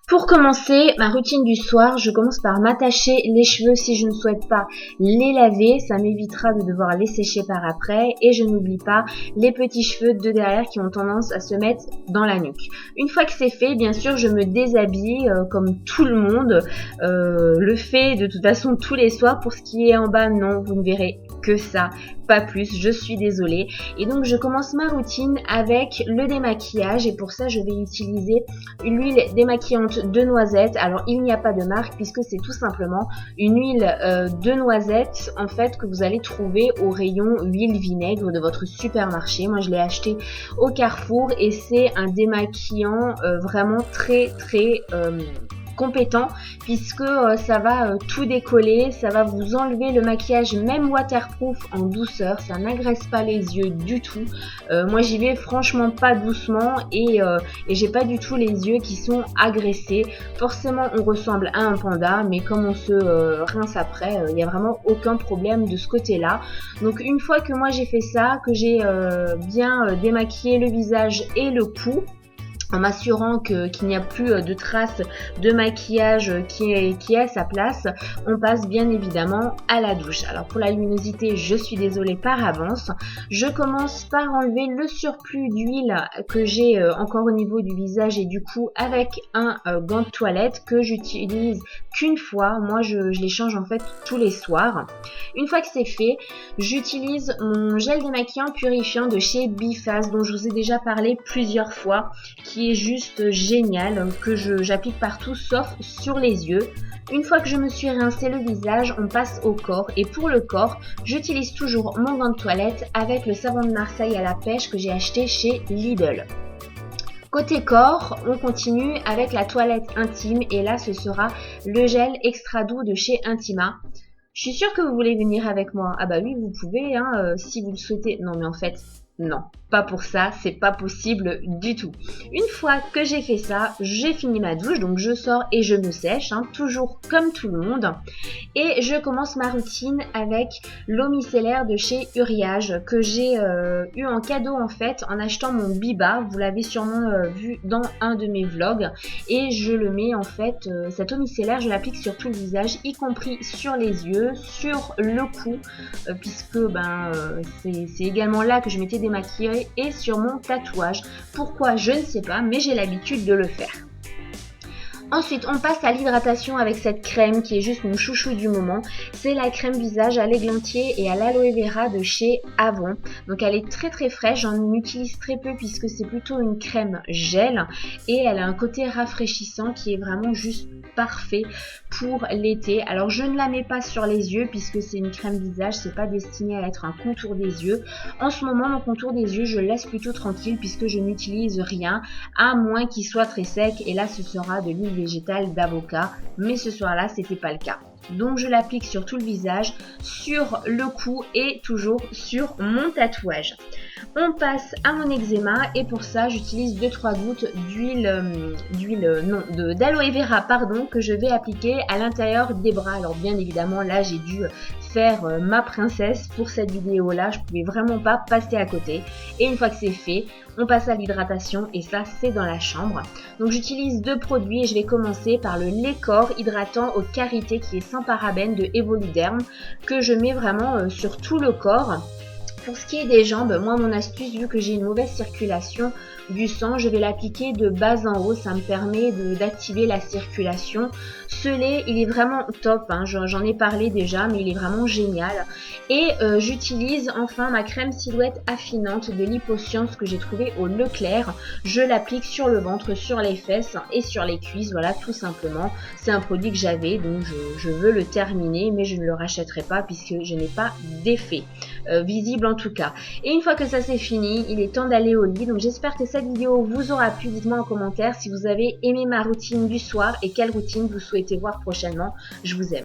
Pour commencer ma routine du soir, je commence par m'attacher les cheveux si je ne souhaite pas les laver. Ça m'évitera de devoir les sécher par après. Et je n'oublie pas les petits cheveux de derrière qui ont tendance à se mettre dans la nuque. Une fois que c'est fait, bien sûr, je me déshabille comme tout le monde le fait de toute façon tous les soirs. Pour ce qui est en bas, non, vous ne verrez que ça, pas plus, je suis désolée. Et donc je commence ma routine avec le démaquillage et pour ça je vais utiliser l'huile démaquillante de noisette. Alors il n'y a pas de marque puisque c'est tout simplement une huile de noisette en fait que vous allez trouver au rayon huile vinaigre de votre supermarché. Moi je l'ai acheté au Carrefour et c'est un démaquillant vraiment très compétent puisque ça va tout décoller, ça va vous enlever le maquillage même waterproof en douceur, ça n'agresse pas les yeux du tout. Moi j'y vais franchement pas doucement et j'ai pas du tout les yeux qui sont agressés. Forcément on ressemble à un panda mais comme on se rince après, il n'y a vraiment aucun problème de ce côté là. Donc une fois que moi j'ai fait ça, que j'ai bien démaquillé le visage et le cou, en m'assurant qu'il n'y a plus de traces de maquillage qui est à sa place, on passe bien évidemment à la douche. Alors pour la luminosité, je suis désolée par avance. Je commence par enlever le surplus d'huile que j'ai encore au niveau du visage et du cou avec un gant de toilette que j'utilise qu'une fois. Moi je les change en fait tous les soirs. Une fois que c'est fait, j'utilise mon gel démaquillant purifiant de chez Biphase dont je vous ai déjà parlé plusieurs fois, qui est juste génial, que j'applique partout sauf sur les yeux. Une fois que je me suis rincé le visage, on passe au corps et pour le corps, j'utilise toujours mon gant de toilette avec le savon de Marseille à la pêche que j'ai acheté chez Lidl. Côté corps, on continue avec la toilette intime et là ce sera le gel extra doux de chez Intima. Je suis sûre que vous voulez venir avec moi. Ah bah oui, vous pouvez, hein, si vous le souhaitez. Non mais en fait, non, pas pour ça, c'est pas possible du tout. Une fois que j'ai fait ça, j'ai fini ma douche, donc je sors et je me sèche, hein, toujours comme tout le monde. Et je commence ma routine avec l'eau micellaire de chez Uriage que j'ai eu en cadeau en fait en achetant mon Biba. Vous l'avez sûrement vu dans un de mes vlogs. Et je le mets en fait, cette eau micellaire, je l'applique sur tout le visage, y compris sur les yeux, sur le cou, puisque c'est également là que je m'étais démaquillée et sur mon tatouage. Pourquoi je ne sais pas, mais j'ai l'habitude de le faire. Ensuite, on passe à l'hydratation avec cette crème qui est juste mon chouchou du moment. C'est la crème visage à l'églantier et à l'aloe vera de chez Avon. Donc elle est très fraîche, j'en utilise très peu puisque c'est plutôt une crème gel et elle a un côté rafraîchissant qui est vraiment juste parfait pour l'été. Alors je ne la mets pas sur les yeux puisque c'est une crème visage, c'est pas destiné à être un contour des yeux. En ce moment, mon contour des yeux, je le laisse plutôt tranquille puisque je n'utilise rien à moins qu'il soit très sec et là ce sera de l'huile végétale d'avocat, mais ce soir-là, c'était pas le cas. Donc je l'applique sur tout le visage, sur le cou et toujours sur mon tatouage. On passe à mon eczéma et pour ça j'utilise 2-3 gouttes d'aloe vera pardon, que je vais appliquer à l'intérieur des bras. Alors bien évidemment là j'ai dû faire ma princesse pour cette vidéo là, je pouvais vraiment pas passer à côté. Et une fois que c'est fait, on passe à l'hydratation et ça c'est dans la chambre. Donc j'utilise 2 produits et je vais commencer par le lait corps hydratant aux karités qui est sans parabènes de Evoluderm que je mets vraiment sur tout le corps. Pour ce qui est des jambes, moi mon astuce, vu que j'ai une mauvaise circulation du sang, je vais l'appliquer de bas en haut, ça me permet d'activer la circulation. Ce lait, il est vraiment top, hein. J'en ai parlé déjà, mais il est vraiment génial. Et j'utilise enfin ma crème silhouette affinante de Liposcience que j'ai trouvée au Leclerc. Je l'applique sur le ventre, sur les fesses et sur les cuisses, voilà tout simplement. C'est un produit que j'avais, donc je veux le terminer, mais je ne le rachèterai pas puisque je n'ai pas d'effet visible en tout cas. Et une fois que ça c'est fini, il est temps d'aller au lit. Donc j'espère que cette vidéo vous aura plu. Dites-moi en commentaire si vous avez aimé ma routine du soir et quelle routine vous souhaitez voir prochainement. Je vous aime.